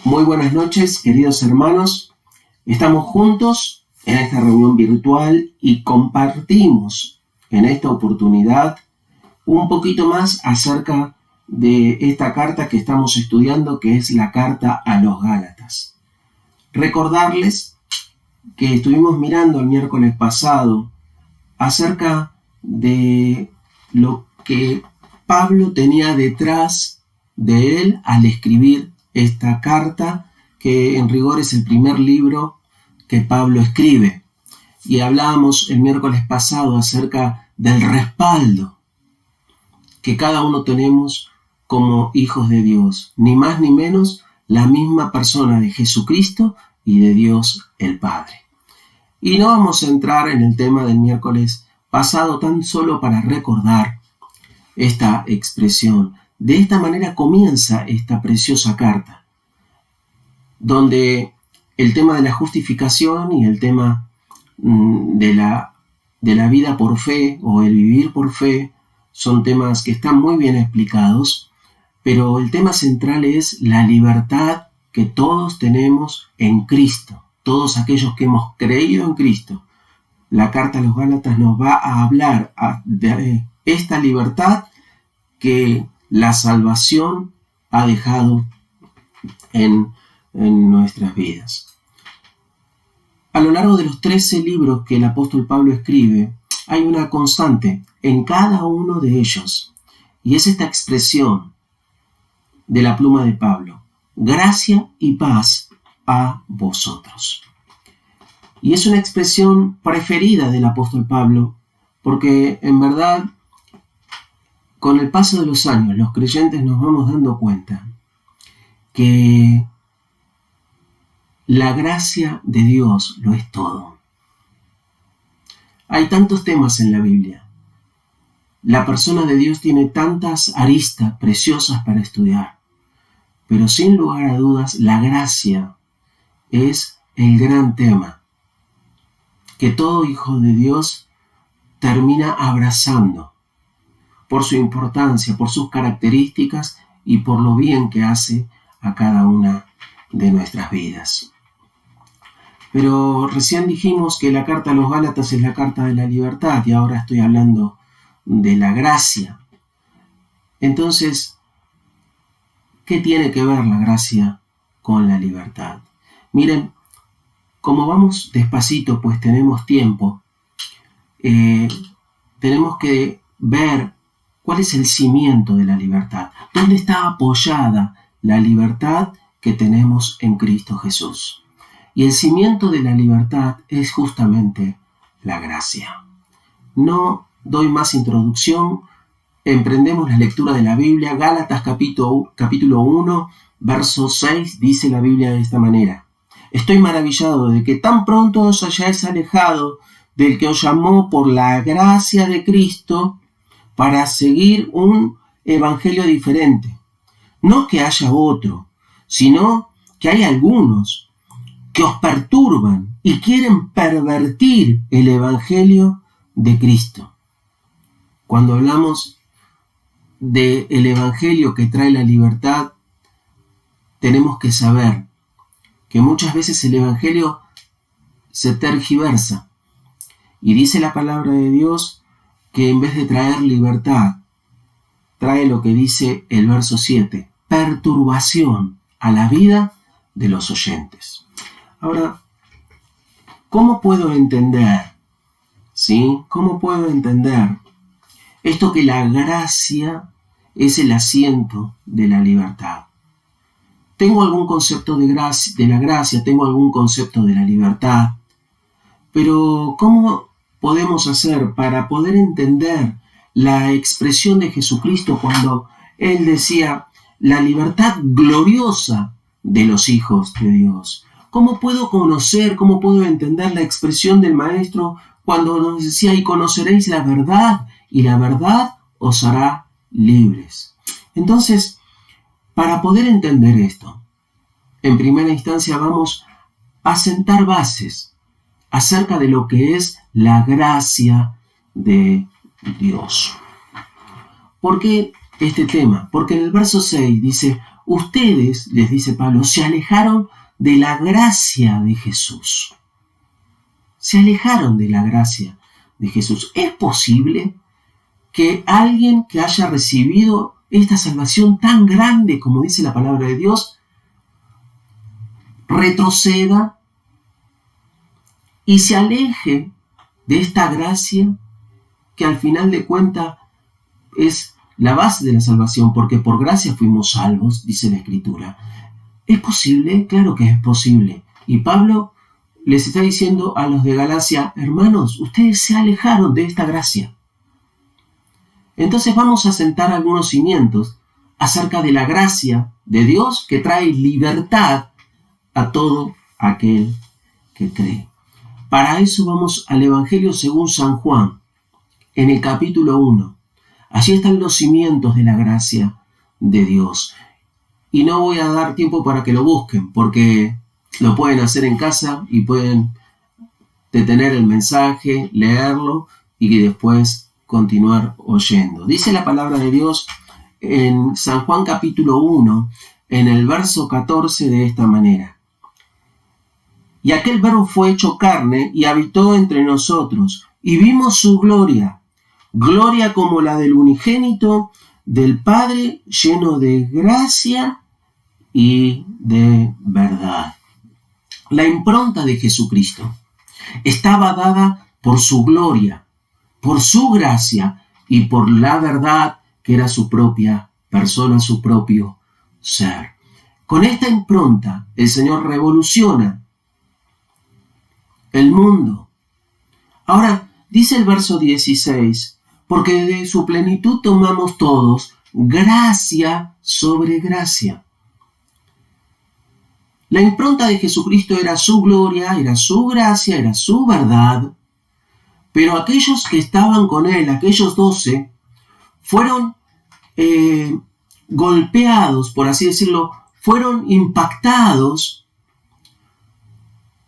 Muy buenas noches, queridos hermanos. Estamos juntos en esta reunión virtual y compartimos en esta oportunidad un poquito más acerca de esta carta que estamos estudiando, que es la carta a los Gálatas. Recordarles que estuvimos mirando el miércoles pasado acerca de lo que Pablo tenía detrás de él al escribir esta carta, que en rigor es el primer libro que Pablo escribe. Y hablábamos el miércoles pasado acerca del respaldo que cada uno tenemos como hijos de Dios, ni más ni menos la misma persona de Jesucristo y de Dios el Padre. Y no vamos a entrar en el tema del miércoles pasado tan solo para recordar esta expresión. De esta manera comienza esta preciosa carta, donde el tema de la justificación y el tema de la vida por fe o el vivir por fe son temas que están muy bien explicados, pero el tema central es la libertad que todos tenemos en Cristo, todos aquellos que hemos creído en Cristo. La carta a los Gálatas nos va a hablar de esta libertad que la salvación ha dejado en nuestras vidas. A lo largo de los 13 libros que el apóstol Pablo escribe, hay una constante en cada uno de ellos, y es esta expresión de la pluma de Pablo: gracia y paz a vosotros. Y es una expresión preferida del apóstol Pablo, porque en verdad, con el paso de los años, los creyentes nos vamos dando cuenta que la gracia de Dios lo es todo. Hay tantos temas en la Biblia. La persona de Dios tiene tantas aristas preciosas para estudiar. Pero sin lugar a dudas, la gracia es el gran tema que todo hijo de Dios termina abrazando por su importancia, por sus características y por lo bien que hace a cada una de nuestras vidas. Pero recién dijimos que la carta a los Gálatas es la carta de la libertad y ahora estoy hablando de la gracia. Entonces, ¿qué tiene que ver la gracia con la libertad? Miren, como vamos despacito, pues tenemos tiempo, tenemos que ver cuál es el cimiento de la libertad. ¿Dónde está apoyada la libertad que tenemos en Cristo Jesús? Y el cimiento de la libertad es justamente la gracia. No doy más introducción. Emprendemos la lectura de la Biblia. Gálatas capítulo 1, verso 6, dice la Biblia de esta manera: estoy maravillado de que tan pronto os hayáis alejado del que os llamó por la gracia de Cristo para seguir un evangelio diferente. No que haya otro, sino que hay algunos que os perturban y quieren pervertir el evangelio de Cristo. Cuando hablamos del evangelio que trae la libertad, tenemos que saber que muchas veces el evangelio se tergiversa. Y dice la palabra de Dios que en vez de traer libertad, trae lo que dice el verso 7, perturbación a la vida de los oyentes. Ahora, ¿cómo puedo entender? ¿Sí? ¿Cómo puedo entender esto que la gracia es el asiento de la libertad? Tengo algún concepto de la gracia, tengo algún concepto de la libertad, pero ¿cómo podemos hacer para poder entender la expresión de Jesucristo cuando Él decía la libertad gloriosa de los hijos de Dios? ¿Cómo puedo conocer, cómo puedo entender la expresión del Maestro cuando nos decía: y conoceréis la verdad, y la verdad os hará libres? Entonces, para poder entender esto, en primera instancia vamos a sentar bases acerca de lo que es la gracia de Dios. ¿Por qué este tema? Porque en el verso 6 dice: ustedes, les dice Pablo, se alejaron de la gracia de Jesús. Se alejaron de la gracia de Jesús. ¿Es posible que alguien que haya recibido esta salvación tan grande, como dice la palabra de Dios, retroceda y se aleje de esta gracia que al final de cuentas es la base de la salvación, porque por gracia fuimos salvos, dice la Escritura? ¿Es posible? Claro que es posible. Y Pablo les está diciendo a los de Galacia, hermanos, ustedes se alejaron de esta gracia. Entonces vamos a sentar algunos cimientos acerca de la gracia de Dios que trae libertad a todo aquel que cree. Para eso vamos al Evangelio según San Juan, en el capítulo 1. Allí están los cimientos de la gracia de Dios. Y no voy a dar tiempo para que lo busquen, porque lo pueden hacer en casa y pueden detener el mensaje, leerlo y después continuar oyendo. Dice la palabra de Dios en San Juan capítulo 1, en el verso 14 de esta manera. Y aquel verbo fue hecho carne y habitó entre nosotros, y vimos su gloria, gloria como la del unigénito del Padre, lleno de gracia y de verdad. La impronta de Jesucristo estaba dada por su gloria, por su gracia y por la verdad que era su propia persona, su propio ser. Con esta impronta el Señor revoluciona el mundo. Ahora, dice el verso 16, porque de su plenitud tomamos todos gracia sobre gracia. La impronta de Jesucristo era su gloria, era su gracia, era su verdad, pero aquellos que estaban con él, aquellos 12, fueron golpeados, por así decirlo, fueron impactados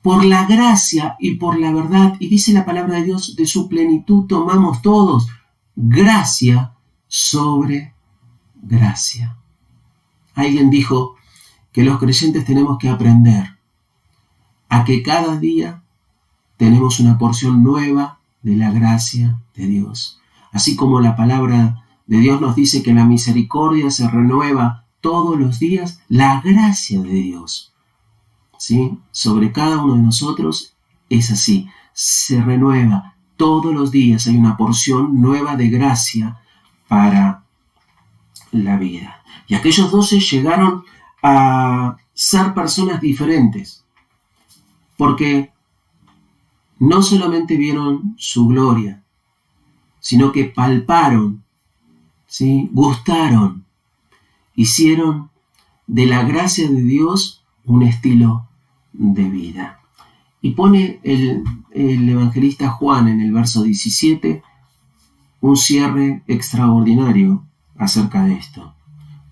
por la gracia y por la verdad. Y dice la palabra de Dios, de su plenitud tomamos todos gracia sobre gracia. Alguien dijo que los creyentes tenemos que aprender a que cada día tenemos una porción nueva de la gracia de Dios. Así como la palabra de Dios nos dice que la misericordia se renueva todos los días, la gracia de Dios, ¿sí?, sobre cada uno de nosotros es así, se renueva todos los días. Hay una porción nueva de gracia para la vida. Y aquellos 12 llegaron a ser personas diferentes, porque no solamente vieron su gloria, sino que palparon, ¿sí?, gustaron, hicieron de la gracia de Dios un estilo de vida. Y pone el evangelista Juan en el verso 17 un cierre extraordinario acerca de esto.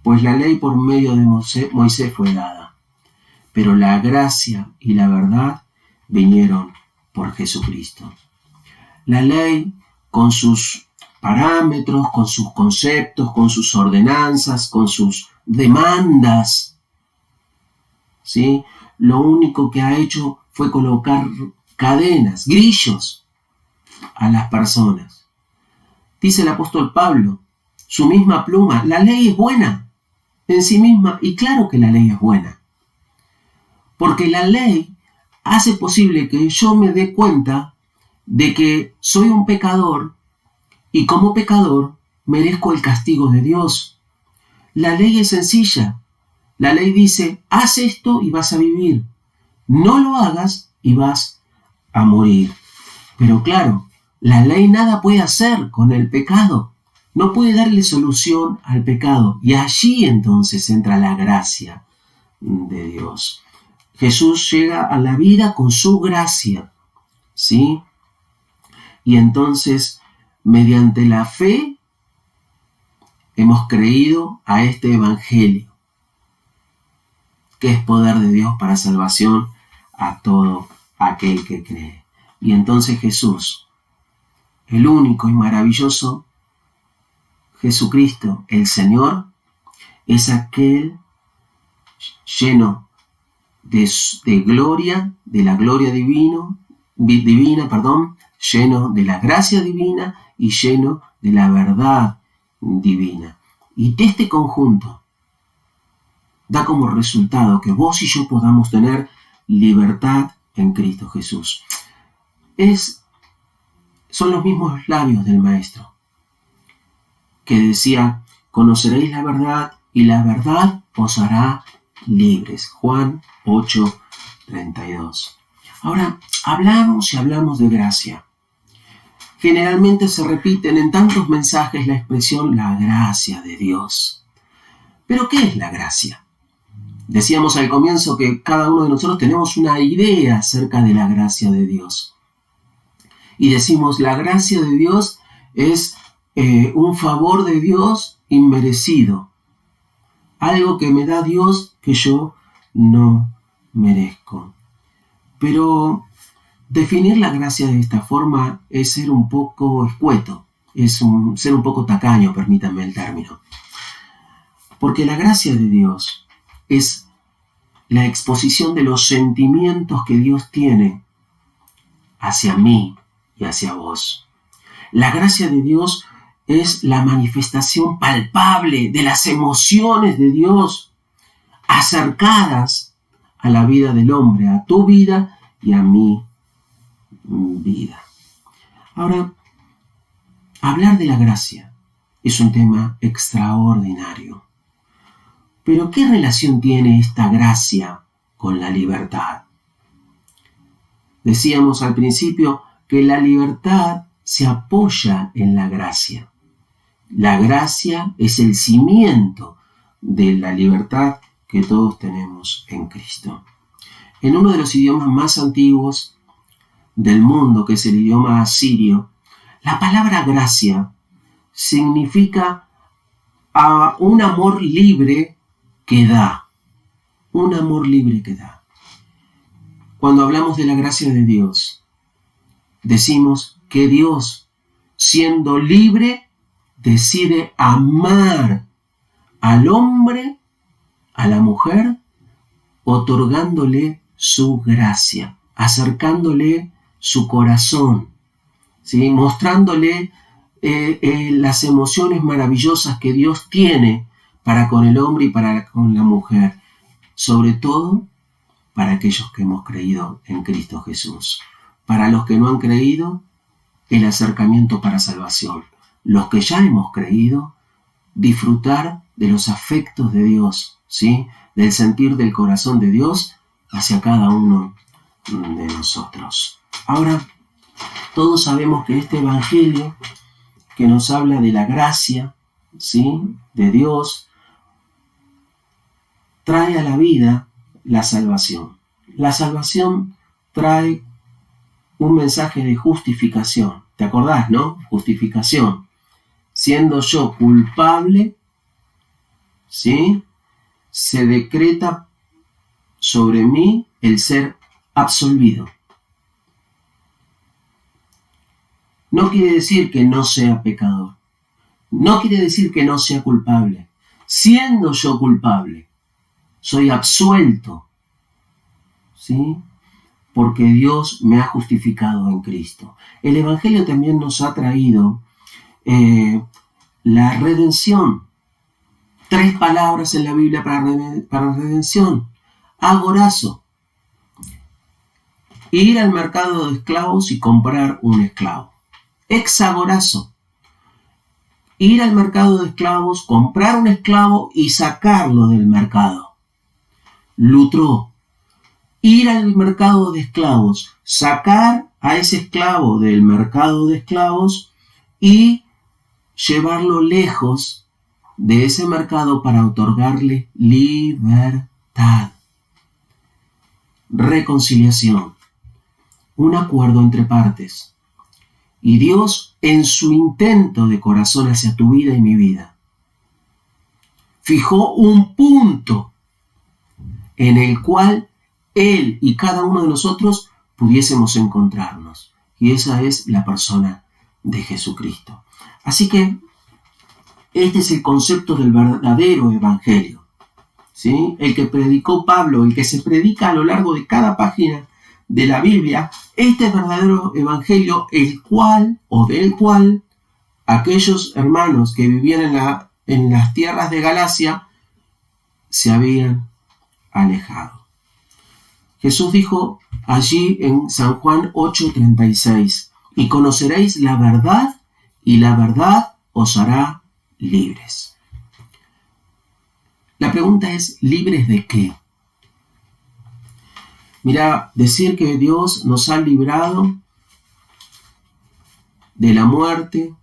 Pues la ley por medio de Moisés fue dada, pero la gracia y la verdad vinieron por Jesucristo. La ley, con sus parámetros, con sus conceptos, con sus ordenanzas, con sus demandas, ¿sí?, lo único que ha hecho fue colocar cadenas, grillos a las personas. Dice el apóstol Pablo, su misma pluma, la ley es buena en sí misma, y claro que la ley es buena, porque la ley hace posible que yo me dé cuenta de que soy un pecador y como pecador merezco el castigo de Dios. La ley es sencilla. La ley dice, haz esto y vas a vivir. No lo hagas y vas a morir. Pero claro, la ley nada puede hacer con el pecado. No puede darle solución al pecado. Y allí entonces entra la gracia de Dios. Jesús llega a la vida con su gracia, ¿sí? Y entonces, mediante la fe, hemos creído a este evangelio, que es poder de Dios para salvación a todo aquel que cree. Y entonces Jesús, el único y maravilloso Jesucristo, el Señor, es aquel lleno de gloria, de la gloria divina, lleno de la gracia divina y lleno de la verdad divina. Y de este conjunto da como resultado que vos y yo podamos tener libertad en Cristo Jesús. Son los mismos labios del Maestro, que decía: conoceréis la verdad y la verdad os hará libres. Juan 8:32. Ahora, hablamos y hablamos de gracia. Generalmente se repiten en tantos mensajes la expresión la gracia de Dios. ¿Pero qué es la gracia? Decíamos al comienzo que cada uno de nosotros tenemos una idea acerca de la gracia de Dios. Y decimos, la gracia de Dios es un favor de Dios inmerecido. Algo que me da Dios que yo no merezco. Pero definir la gracia de esta forma es ser un poco escueto, ser un poco tacaño, permítanme el término. Porque la gracia de Dios es la exposición de los sentimientos que Dios tiene hacia mí y hacia vos. La gracia de Dios es la manifestación palpable de las emociones de Dios acercadas a la vida del hombre, a tu vida y a mi vida. Ahora, hablar de la gracia es un tema extraordinario. Pero ¿qué relación tiene esta gracia con la libertad? Decíamos al principio que la libertad se apoya en la gracia. La gracia es el cimiento de la libertad que todos tenemos en Cristo. En uno de los idiomas más antiguos del mundo, que es el idioma asirio, la palabra gracia significa un amor libre que da. Un amor libre que da. Cuando hablamos de la gracia de Dios, decimos que Dios, siendo libre, decide amar al hombre, a la mujer, otorgándole su gracia, acercándole su corazón, ¿sí? Mostrándole las emociones maravillosas que Dios tiene para con el hombre y para con la mujer, sobre todo para aquellos que hemos creído en Cristo Jesús. Para los que no han creído, el acercamiento para salvación. Los que ya hemos creído, disfrutar de los afectos de Dios, ¿sí? Del sentir del corazón de Dios hacia cada uno de nosotros. Ahora, todos sabemos que este evangelio que nos habla de la gracia, ¿sí?, de Dios, trae a la vida la salvación. La salvación trae un mensaje de justificación. ¿Te acordás, no? Justificación. Siendo yo culpable, ¿sí?, se decreta sobre mí el ser absolvido. No quiere decir que no sea pecador. No quiere decir que no sea culpable. Siendo yo culpable, soy absuelto, ¿sí?, porque Dios me ha justificado en Cristo. El Evangelio también nos ha traído la redención. 3 palabras en la Biblia para redención. Agorazo. Ir al mercado de esclavos y comprar un esclavo. Exagorazo. Ir al mercado de esclavos, comprar un esclavo y sacarlo del mercado. Lutró. Ir al mercado de esclavos, sacar a ese esclavo del mercado de esclavos y llevarlo lejos de ese mercado para otorgarle libertad. Reconciliación. Un acuerdo entre partes. Y Dios, en su intento de corazón hacia tu vida y mi vida, fijó un punto en el cual Él y cada uno de nosotros pudiésemos encontrarnos. Y esa es la persona de Jesucristo. Así que este es el concepto del verdadero evangelio, ¿sí? El que predicó Pablo, el que se predica a lo largo de cada página de la Biblia, este verdadero evangelio, el cual o del cual aquellos hermanos que vivían en las tierras de Galacia se habían alejado. Jesús dijo allí en San Juan 8:36, y conoceréis la verdad, y la verdad os hará libres. La pregunta es, ¿libres de qué? Mira, decir que Dios nos ha librado de la muerte,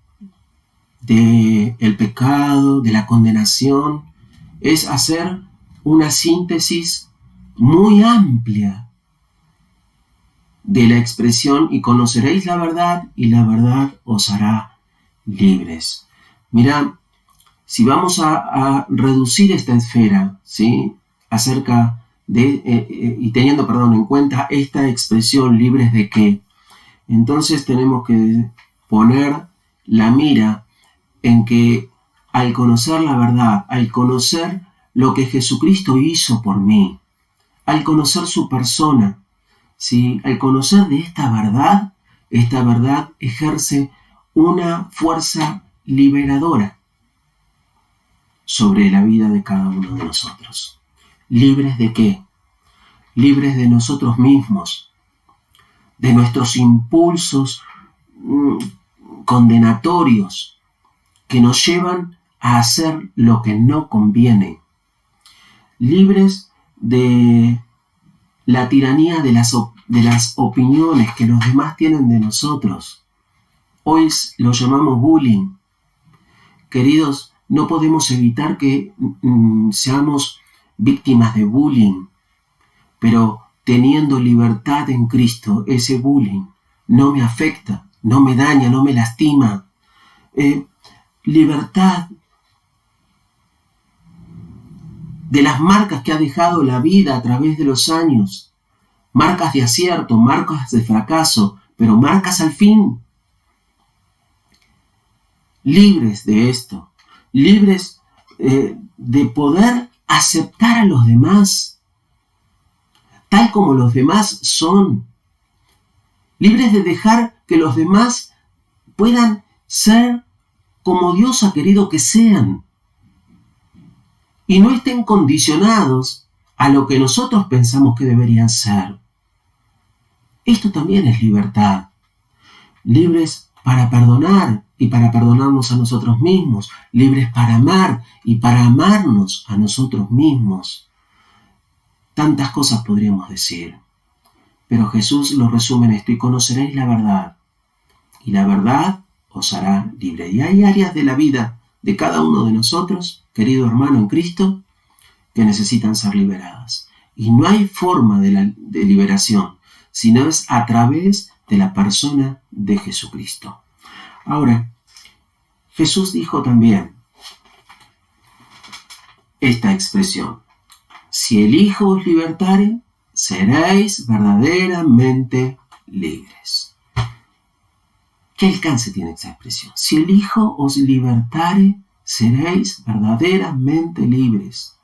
del pecado, de la condenación, es hacer una síntesis muy amplia de la expresión y conoceréis la verdad y la verdad os hará libres. Mira, si vamos a reducir esta esfera, ¿sí? Acerca de, y teniendo, en cuenta esta expresión libres de qué, entonces tenemos que poner la mira en que al conocer la verdad, al conocer lo que Jesucristo hizo por mí, al conocer su persona, ¿sí? Al conocer de esta verdad ejerce una fuerza liberadora sobre la vida de cada uno de nosotros. ¿Libres de qué? Libres de nosotros mismos, de nuestros impulsos condenatorios que nos llevan a hacer lo que no conviene. Libres de la tiranía de las opiniones que los demás tienen de nosotros. Hoy lo llamamos bullying. Queridos, no podemos evitar que seamos víctimas de bullying, pero teniendo libertad en Cristo, ese bullying no me afecta, no me daña, no me lastima. Libertad de las marcas que ha dejado la vida a través de los años, marcas de acierto, marcas de fracaso, pero marcas al fin. Libres de esto, libres de poder aceptar a los demás, tal como los demás son, libres de dejar que los demás puedan ser como Dios ha querido que sean, y no estén condicionados a lo que nosotros pensamos que deberían ser. Esto también es libertad. Libres para perdonar y para perdonarnos a nosotros mismos. Libres para amar y para amarnos a nosotros mismos. Tantas cosas podríamos decir. Pero Jesús lo resume en esto: y conoceréis la verdad, y la verdad os hará libre. Y hay áreas de la vida de cada uno de nosotros, querido hermano en Cristo, que necesitan ser liberadas. Y no hay forma de liberación, sino es a través de la persona de Jesucristo. Ahora, Jesús dijo también esta expresión: si el Hijo os libertare, seréis verdaderamente libres. ¿Qué alcance tiene esta expresión? Si el Hijo os libertare, seréis verdaderamente libres.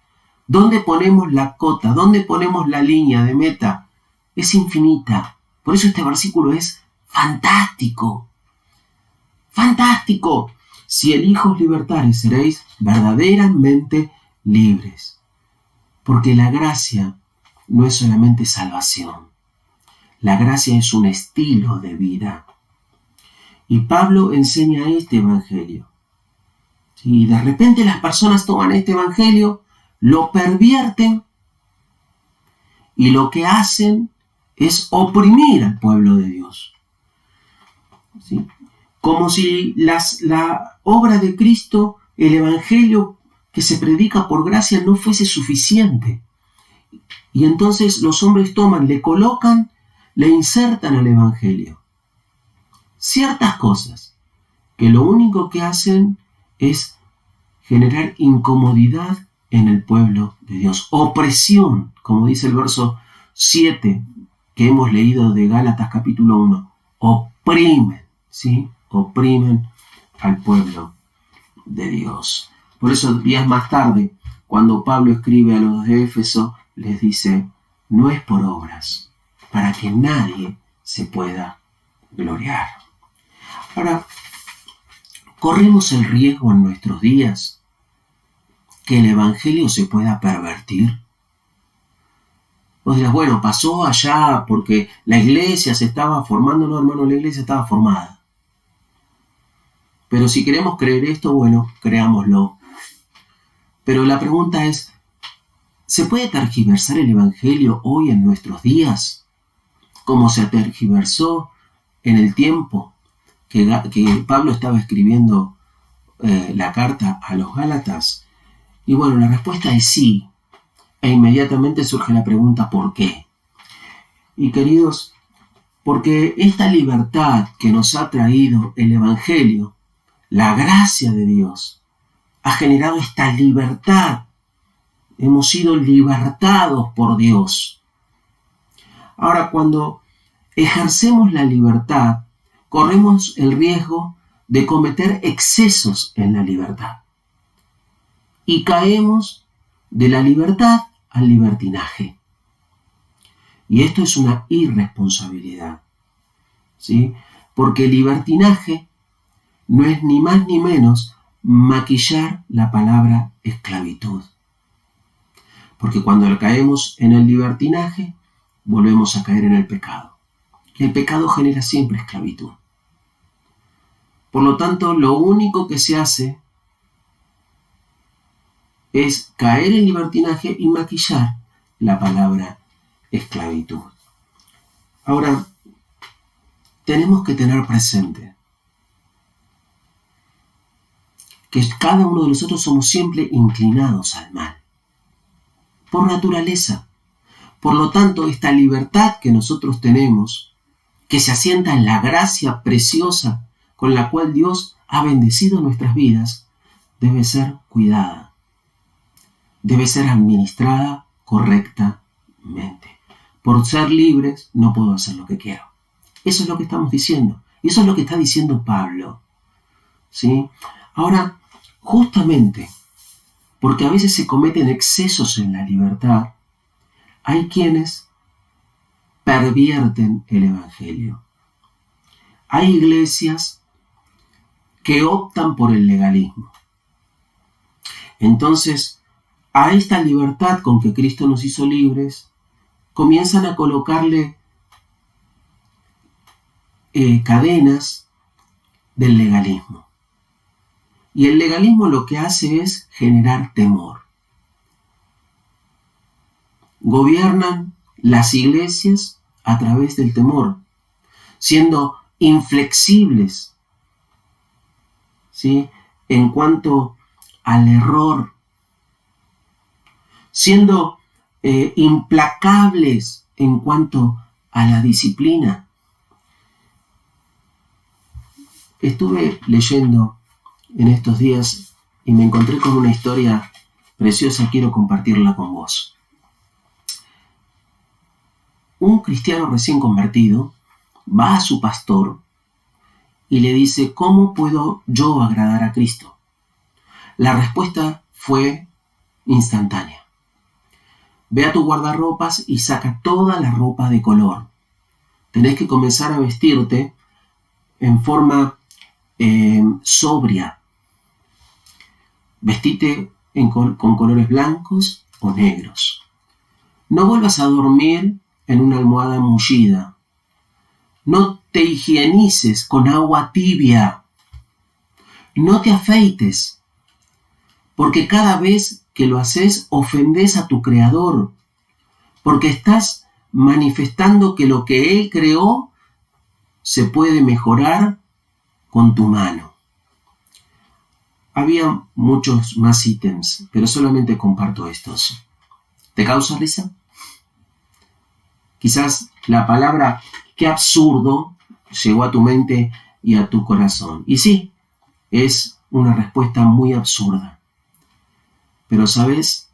¿Dónde ponemos la cota? ¿Dónde ponemos la línea de meta? Es infinita. Por eso este versículo es fantástico. ¡Fantástico! Si el Hijo os libertare, seréis verdaderamente libres. Porque la gracia no es solamente salvación. La gracia es un estilo de vida. Y Pablo enseña este evangelio. Y de repente las personas toman este evangelio, lo pervierten y lo que hacen es oprimir al pueblo de Dios. ¿Sí? Como si la obra de Cristo, el evangelio que se predica por gracia, no fuese suficiente. Y entonces los hombres toman, le colocan, le insertan al evangelio ciertas cosas que lo único que hacen es generar incomodidad en el pueblo de Dios. Opresión, como dice el verso 7 que hemos leído de Gálatas capítulo 1. Oprimen, ¿sí? Oprimen al pueblo de Dios. Por eso días más tarde, cuando Pablo escribe a los de Éfeso, les dice, no es por obras, para que nadie se pueda gloriar. Ahora, ¿corremos el riesgo en nuestros días que el Evangelio se pueda pervertir? Vos dirás, bueno, pasó allá porque la iglesia se estaba formando. No, hermano, la iglesia estaba formada. Pero si queremos creer esto, bueno, creámoslo. Pero la pregunta es, ¿se puede tergiversar el Evangelio hoy en nuestros días? Como se tergiversó en el tiempo que Pablo estaba escribiendo la carta a los Gálatas. Y bueno, la respuesta es sí. E inmediatamente surge la pregunta, ¿por qué? Y queridos, porque esta libertad que nos ha traído el Evangelio, la gracia de Dios, ha generado esta libertad. Hemos sido libertados por Dios. Ahora, cuando ejercemos la libertad, corremos el riesgo de cometer excesos en la libertad. Y caemos de la libertad al libertinaje. Y esto es una irresponsabilidad, ¿sí? Porque el libertinaje no es ni más ni menos maquillar la palabra esclavitud. Porque cuando caemos en el libertinaje, volvemos a caer en el pecado. Y el pecado genera siempre esclavitud. Por lo tanto, lo único que se hace es caer en libertinaje y maquillar la palabra esclavitud. Ahora, tenemos que tener presente que cada uno de nosotros somos siempre inclinados al mal, por naturaleza. Por lo tanto, esta libertad que nosotros tenemos, que se asienta en la gracia preciosa con la cual Dios ha bendecido nuestras vidas, debe ser cuidada. Debe ser administrada correctamente. Por ser libres no puedo hacer lo que quiero. Eso es lo que estamos diciendo. Y eso es lo que está diciendo Pablo. ¿Sí? Ahora, justamente porque a veces se cometen excesos en la libertad, hay quienes pervierten el Evangelio. Hay iglesias que optan por el legalismo. Entonces, a esta libertad con que Cristo nos hizo libres, comienzan a colocarle cadenas del legalismo. Y el legalismo lo que hace es generar temor. Gobiernan las iglesias a través del temor, siendo inflexibles, ¿sí?, en cuanto al error, siendo implacables en cuanto a la disciplina. Estuve leyendo en estos días y me encontré con una historia preciosa, quiero compartirla con vos. Un cristiano recién convertido va a su pastor y le dice, ¿cómo puedo yo agradar a Cristo? La respuesta fue instantánea. Ve a tu guardarropas y saca toda la ropa de color. Tenés que comenzar a vestirte en forma sobria. Vestite con colores blancos o negros. No vuelvas a dormir en una almohada mullida. No te higienices con agua tibia. No te afeites, porque cada vez que lo haces ofendes a tu Creador, porque estás manifestando que lo que Él creó se puede mejorar con tu mano. Había muchos más ítems, pero solamente comparto estos. ¿Te causa risa? Quizás la palabra "qué absurdo" llegó a tu mente y a tu corazón. Y sí, es una respuesta muy absurda. Pero sabes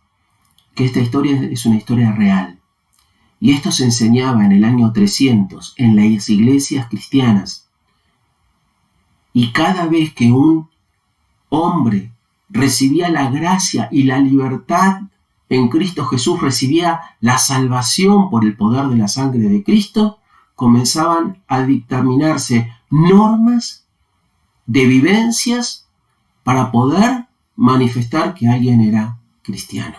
que esta historia es una historia real. Y esto se enseñaba en el año 300 en las iglesias cristianas. Y cada vez que un hombre recibía la gracia y la libertad en Cristo Jesús, recibía la salvación por el poder de la sangre de Cristo, comenzaban a dictaminarse normas de vivencias para poder manifestar que alguien era cristiano.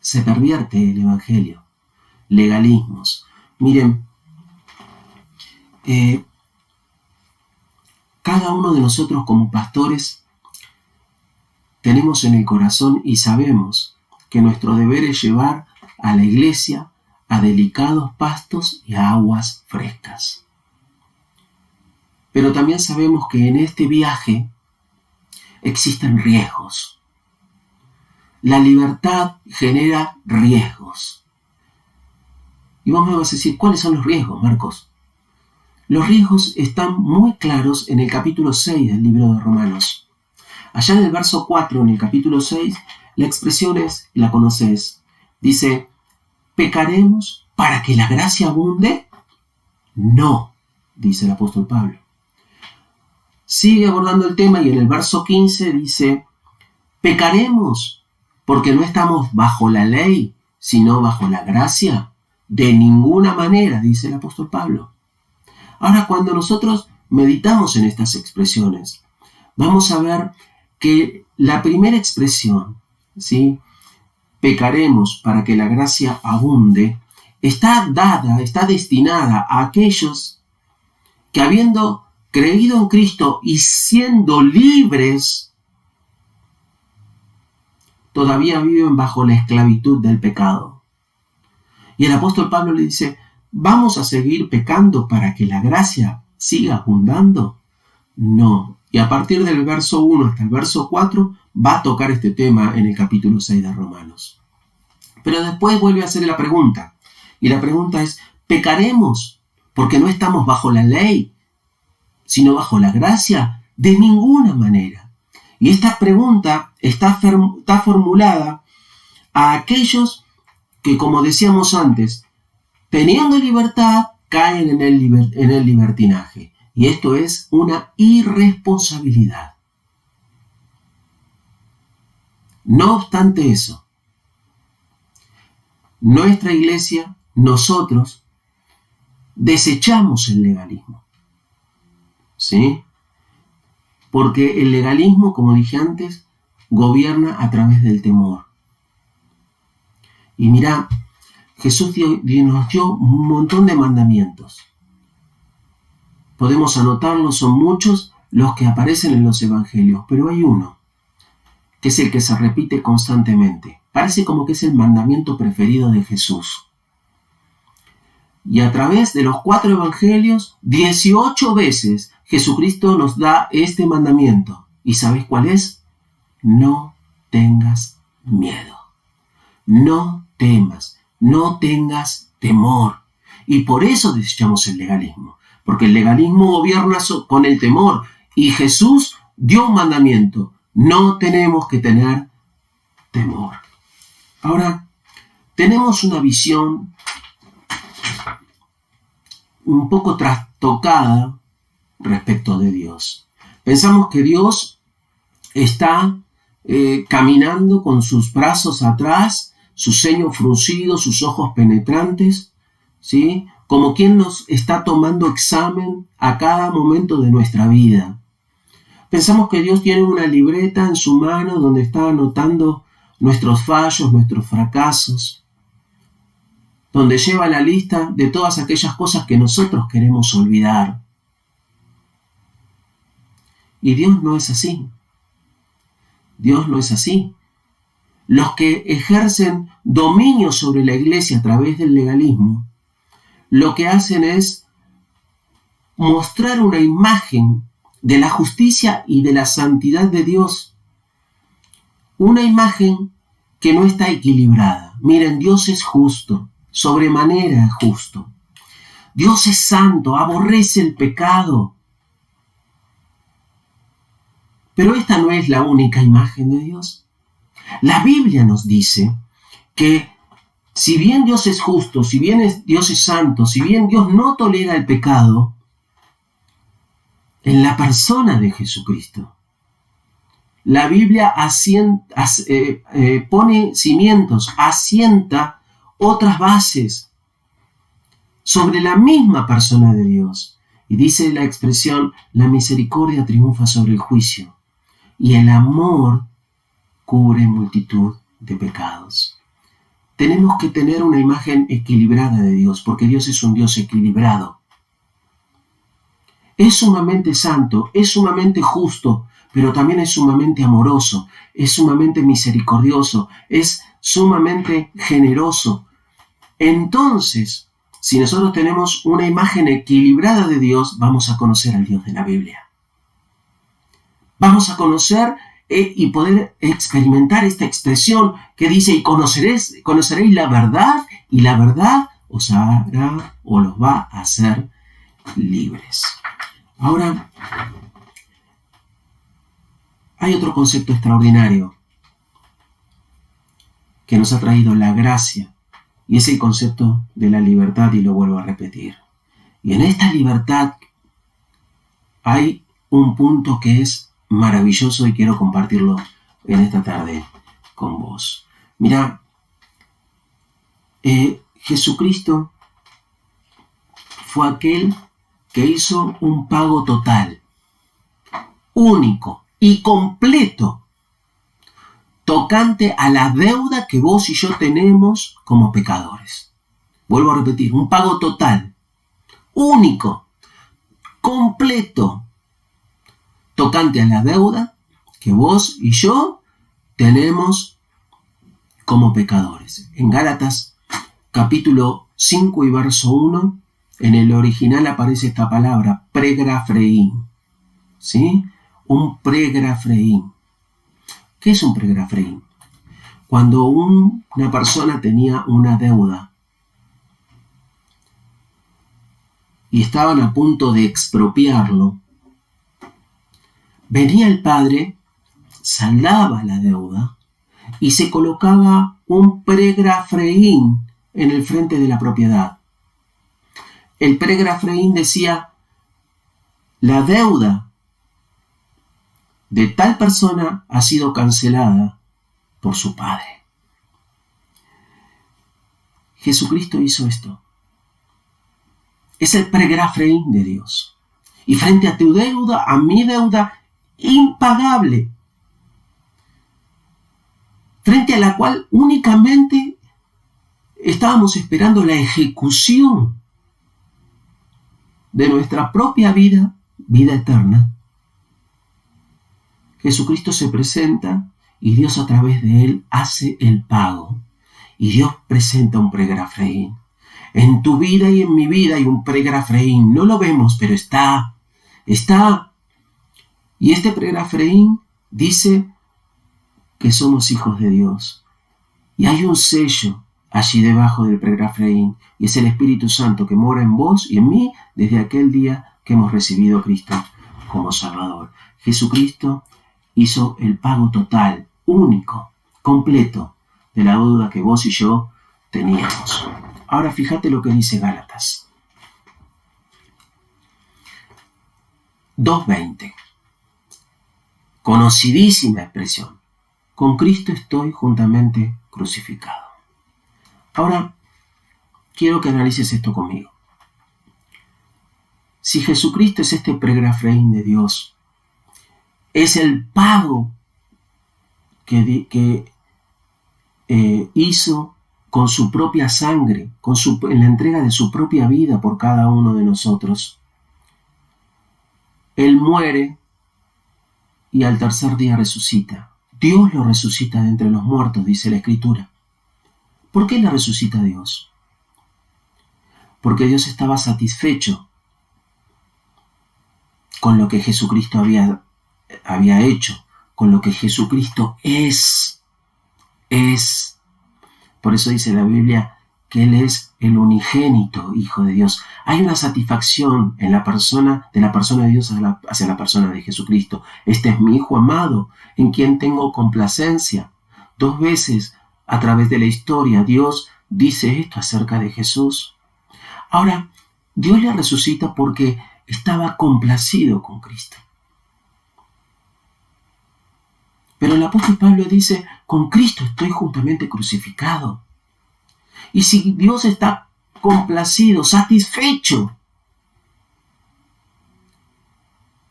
Se pervierte el Evangelio, legalismos. Miren, cada uno de nosotros como pastores tenemos en el corazón y sabemos que nuestro deber es llevar a la iglesia a delicados pastos y a aguas frescas. Pero también sabemos que en este viaje existen riesgos. La libertad genera riesgos. Y vos me vas a decir, ¿cuáles son los riesgos, Marcos? Los riesgos están muy claros en el capítulo 6 del libro de Romanos. Allá en el verso 4, en el capítulo 6, la expresión es, la conocés, dice, ¿pecaremos para que la gracia abunde? No, dice el apóstol Pablo. Sigue abordando el tema y en el verso 15 dice, ¿pecaremos porque no estamos bajo la ley, sino bajo la gracia? De ninguna manera, dice el apóstol Pablo. Ahora, cuando nosotros meditamos en estas expresiones, vamos a ver que la primera expresión, ¿sí? Pecaremos para que la gracia abunde, está destinada a aquellos que habiendo creído en Cristo y siendo libres, todavía viven bajo la esclavitud del pecado. Y el apóstol Pablo le dice, ¿vamos a seguir pecando para que la gracia siga abundando? No. Y a partir del verso 1 hasta el verso 4 va a tocar este tema en el capítulo 6 de Romanos. Pero después vuelve a hacer la pregunta. Y la pregunta es, ¿pecaremos porque no estamos bajo la ley, sino bajo la gracia? De ninguna manera. Y esta pregunta está formulada a aquellos que, como decíamos antes, teniendo libertad, caen en el libertinaje. Y esto es una irresponsabilidad. No obstante eso, nuestra iglesia, nosotros, desechamos el legalismo. ¿Sí? Porque el legalismo, como dije antes, gobierna a través del temor. Y mirá, Jesús nos dio un montón de mandamientos. Podemos anotarlos, son muchos los que aparecen en los evangelios, pero hay uno, que es el que se repite constantemente. Parece como que es el mandamiento preferido de Jesús. Y a través de los 4 evangelios, 18 veces Jesucristo nos da este mandamiento. ¿Y sabes cuál es? No tengas miedo. No temas. No tengas temor. Y por eso desechamos el legalismo. Porque el legalismo gobierna con el temor. Y Jesús dio un mandamiento. No tenemos que tener temor. Ahora, tenemos una visión un poco trastocada respecto de Dios. Pensamos que Dios está caminando con sus brazos atrás, su ceño fruncido, sus ojos penetrantes, ¿sí? Como quien nos está tomando examen a cada momento de nuestra vida. Pensamos que Dios tiene una libreta en su mano donde está anotando nuestros fallos, nuestros fracasos, donde lleva la lista de todas aquellas cosas que nosotros queremos olvidar. Y Dios no es así. Dios no es así. Los que ejercen dominio sobre la iglesia a través del legalismo, lo que hacen es mostrar una imagen de la justicia y de la santidad de Dios. Una imagen que no está equilibrada. Miren, Dios es justo, sobremanera justo. Dios es santo, aborrece el pecado. Pero esta no es la única imagen de Dios. La Biblia nos dice que si bien Dios es justo, si bien Dios es santo, si bien Dios no tolera el pecado, en la persona de Jesucristo, La Biblia pone cimientos, asienta otras bases sobre la misma persona de Dios. Y dice la expresión, la misericordia triunfa sobre el juicio y el amor cubre multitud de pecados. Tenemos que tener una imagen equilibrada de Dios, porque Dios es un Dios equilibrado. Es sumamente santo, es sumamente justo, pero también es sumamente amoroso, es sumamente misericordioso, es sumamente generoso. Entonces, si nosotros tenemos una imagen equilibrada de Dios, vamos a conocer al Dios de la Biblia. Vamos a conocer y poder experimentar esta expresión que dice, y conoceréis la verdad, y la verdad os hará o los va a hacer libres. Ahora, hay otro concepto extraordinario que nos ha traído la gracia, y es el concepto de la libertad, y lo vuelvo a repetir. Y en esta libertad hay un punto que es maravilloso y quiero compartirlo en esta tarde con vos. Mira, Jesucristo fue aquel que hizo un pago total, único y completo, tocante a la deuda que vos y yo tenemos como pecadores. Vuelvo a repetir, un pago total, único, completo, tocante a la deuda que vos y yo tenemos como pecadores. En Gálatas capítulo 5 y verso 1, en el original aparece esta palabra, pregrafreín. ¿Sí? Un pregrafreín. ¿Qué es un pregrafreín? Cuando una persona tenía una deuda y estaban a punto de expropiarlo, venía el padre, saldaba la deuda y se colocaba un pregrafreín en el frente de la propiedad. El pregrafreín decía, la deuda de tal persona ha sido cancelada por su padre. Jesucristo hizo esto. Es el pregrafreín de Dios. Y frente a tu deuda, a mi deuda impagable, frente a la cual únicamente estábamos esperando la ejecución de nuestra propia vida eterna, Jesucristo se presenta y Dios a través de él hace el pago. Y Dios presenta un pregrafreín. En tu vida y en mi vida hay un pregrafreín. No lo vemos, pero está. Y este pregrafreín dice que somos hijos de Dios. Y hay un sello allí debajo del pregrafreín. Y es el Espíritu Santo que mora en vos y en mí desde aquel día que hemos recibido a Cristo como Salvador. Jesucristo hizo el pago total, único, completo, de la deuda que vos y yo teníamos. Ahora fíjate lo que dice Gálatas 2:20. Conocidísima expresión. Con Cristo estoy juntamente crucificado. Ahora, quiero que analices esto conmigo. Si Jesucristo es este pregrafreín de Dios, es el pago que hizo con su propia sangre, en la entrega de su propia vida por cada uno de nosotros. Él muere y al tercer día resucita. Dios lo resucita de entre los muertos, dice la Escritura. ¿Por qué la resucita Dios? Porque Dios estaba satisfecho con lo que Jesucristo había hecho, con lo que Jesucristo es. Por eso dice la Biblia que Él es el unigénito Hijo de Dios. Hay una satisfacción en la persona de Dios hacia la persona de Jesucristo. Este es mi Hijo amado, en quien tengo complacencia. 2 veces a través de la historia Dios dice esto acerca de Jesús. Ahora, Dios le resucita porque estaba complacido con Cristo. Pero el apóstol Pablo dice, con Cristo estoy juntamente crucificado. Y si Dios está complacido, satisfecho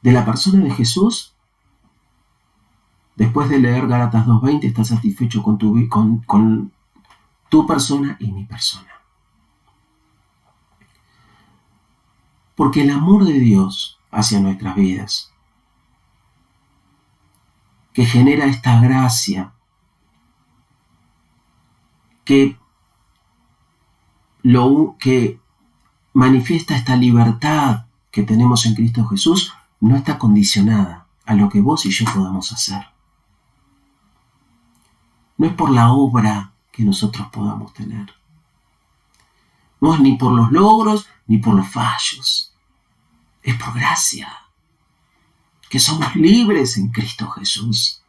de la persona de Jesús, después de leer Gálatas 2:20, está satisfecho con tu persona y mi persona. Porque el amor de Dios hacia nuestras vidas, que genera esta gracia, que manifiesta esta libertad que tenemos en Cristo Jesús, no está condicionada a lo que vos y yo podamos hacer. No es por la obra que nosotros podamos tener. No es ni por los logros ni por los fallos. Es por gracia. Que somos libres en Cristo Jesús.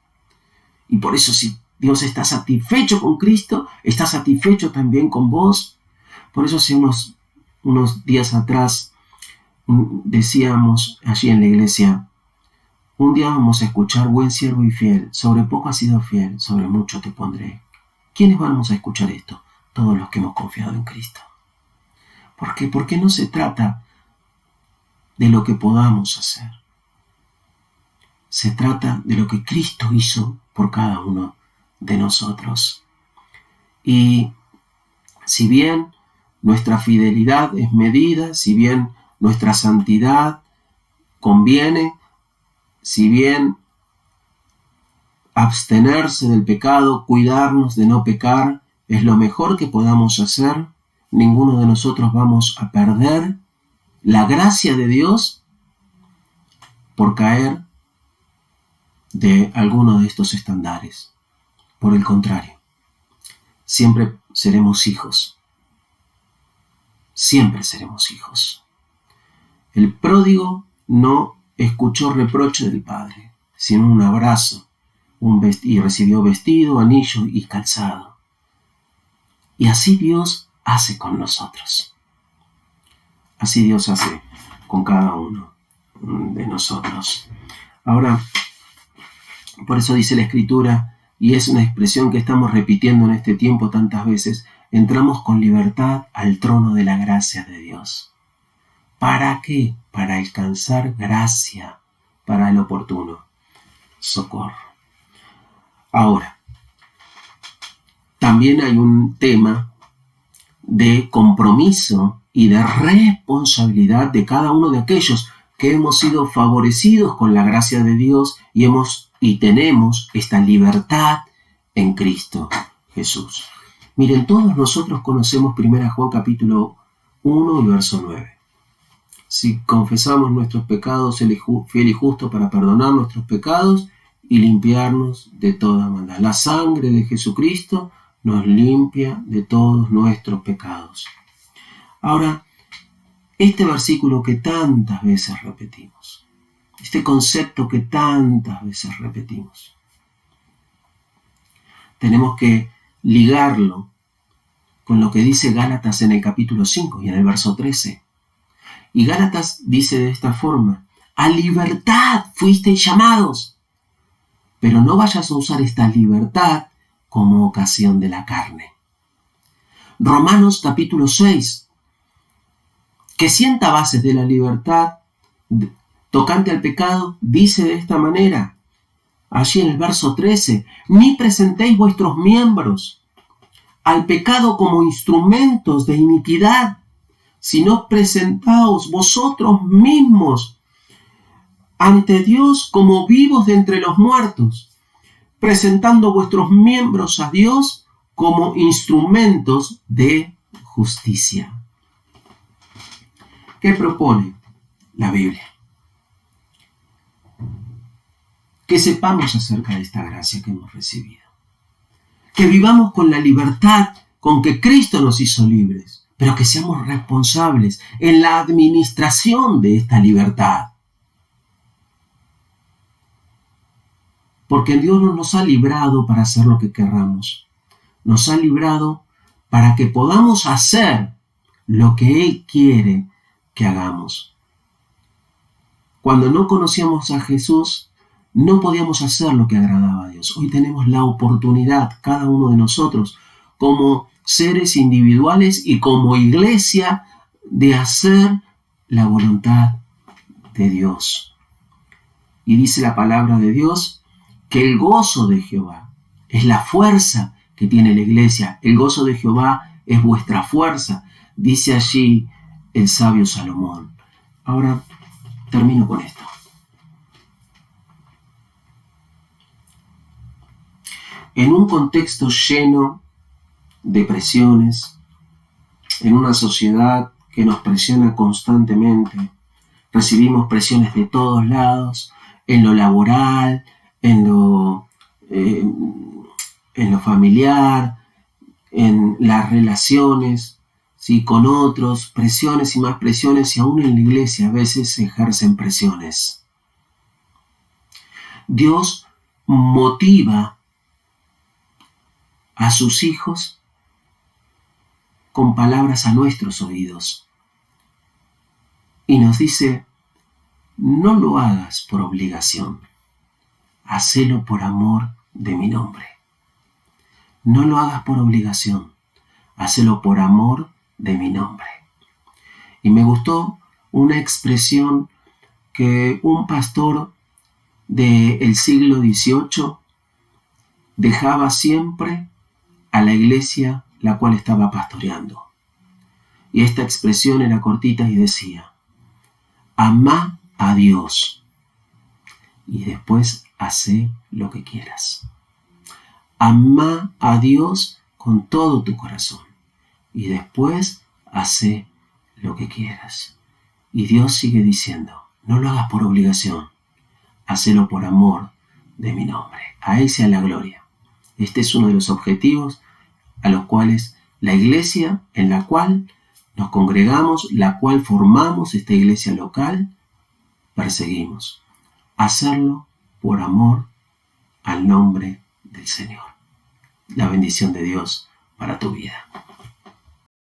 Y por eso si Dios está satisfecho con Cristo, está satisfecho también con vos. Por eso hace unos días atrás decíamos allí en la iglesia, un día vamos a escuchar buen siervo y fiel, sobre poco has sido fiel, sobre mucho te pondré. ¿Quiénes vamos a escuchar esto? Todos los que hemos confiado en Cristo. ¿Por qué? Porque no se trata de lo que podamos hacer. Se trata de lo que Cristo hizo por cada uno de nosotros. Y si bien nuestra fidelidad es medida, si bien nuestra santidad conviene, si bien abstenerse del pecado, cuidarnos de no pecar, es lo mejor que podamos hacer, ninguno de nosotros vamos a perder la gracia de Dios por caer de alguno de estos estándares. Por el contrario, siempre seremos hijos. Siempre seremos hijos. El pródigo no escuchó reproche del padre, sino un abrazo, y recibió vestido, anillo y calzado. Y así Dios hace con nosotros. Así Dios hace con cada uno de nosotros. Ahora, por eso dice la Escritura, y es una expresión que estamos repitiendo en este tiempo tantas veces, entramos con libertad al trono de la gracia de Dios. ¿Para qué? Para alcanzar gracia para el oportuno socorro. Ahora, también hay un tema de compromiso y de responsabilidad de cada uno de aquellos que hemos sido favorecidos con la gracia de Dios y tenemos esta libertad en Cristo Jesús. Miren, todos nosotros conocemos 1 Juan capítulo 1 y verso 9. Si confesamos nuestros pecados, Él es fiel y justo para perdonar nuestros pecados y limpiarnos de toda maldad. La sangre de Jesucristo nos limpia de todos nuestros pecados. Ahora, este versículo que tantas veces repetimos, este concepto que tantas veces repetimos, tenemos que ligarlo con lo que dice Gálatas en el capítulo 5 y en el verso 13. Y Gálatas dice de esta forma: a libertad fuisteis llamados, pero no vayas a usar esta libertad como ocasión de la carne. Romanos capítulo 6, que sienta bases de la libertad tocante al pecado, dice de esta manera, allí en el verso 13, ni presentéis vuestros miembros al pecado como instrumentos de iniquidad, sino presentaos vosotros mismos ante Dios como vivos de entre los muertos, presentando vuestros miembros a Dios como instrumentos de justicia. ¿Qué propone la Biblia? Que sepamos acerca de esta gracia que hemos recibido. Que vivamos con la libertad con que Cristo nos hizo libres, pero que seamos responsables en la administración de esta libertad. Porque Dios no nos ha librado para hacer lo que querramos. Nos ha librado para que podamos hacer lo que Él quiere que hagamos. Cuando no conocíamos a Jesús, no podíamos hacer lo que agradaba a Dios. Hoy tenemos la oportunidad, cada uno de nosotros, como seres individuales y como iglesia, de hacer la voluntad de Dios. Y dice la palabra de Dios que el gozo de Jehová es la fuerza que tiene la iglesia. El gozo de Jehová es vuestra fuerza, dice allí el sabio Salomón. Ahora termino con esto. En un contexto lleno de presiones, en una sociedad que nos presiona constantemente, recibimos presiones de todos lados, en lo laboral, en lo familiar, en las relaciones, ¿sí?, con otros, presiones y más presiones, y aún en la iglesia a veces se ejercen presiones. Dios motiva a sus hijos con palabras a nuestros oídos. Y nos dice, no lo hagas por obligación, hacelo por amor de mi nombre. No lo hagas por obligación, hacelo por amor de mi nombre. Y me gustó una expresión que un pastor del siglo XVIII dejaba siempre a la iglesia la cual estaba pastoreando. Y esta expresión era cortita y decía, amá a Dios y después hacé lo que quieras. Amá a Dios con todo tu corazón y después hacé lo que quieras. Y Dios sigue diciendo, no lo hagas por obligación, hacelo por amor de mi nombre. A Él sea la gloria. Este es uno de los objetivos a los cuales la iglesia en la cual nos congregamos, la cual formamos esta iglesia local, perseguimos. Hacerlo por amor al nombre del Señor. La bendición de Dios para tu vida.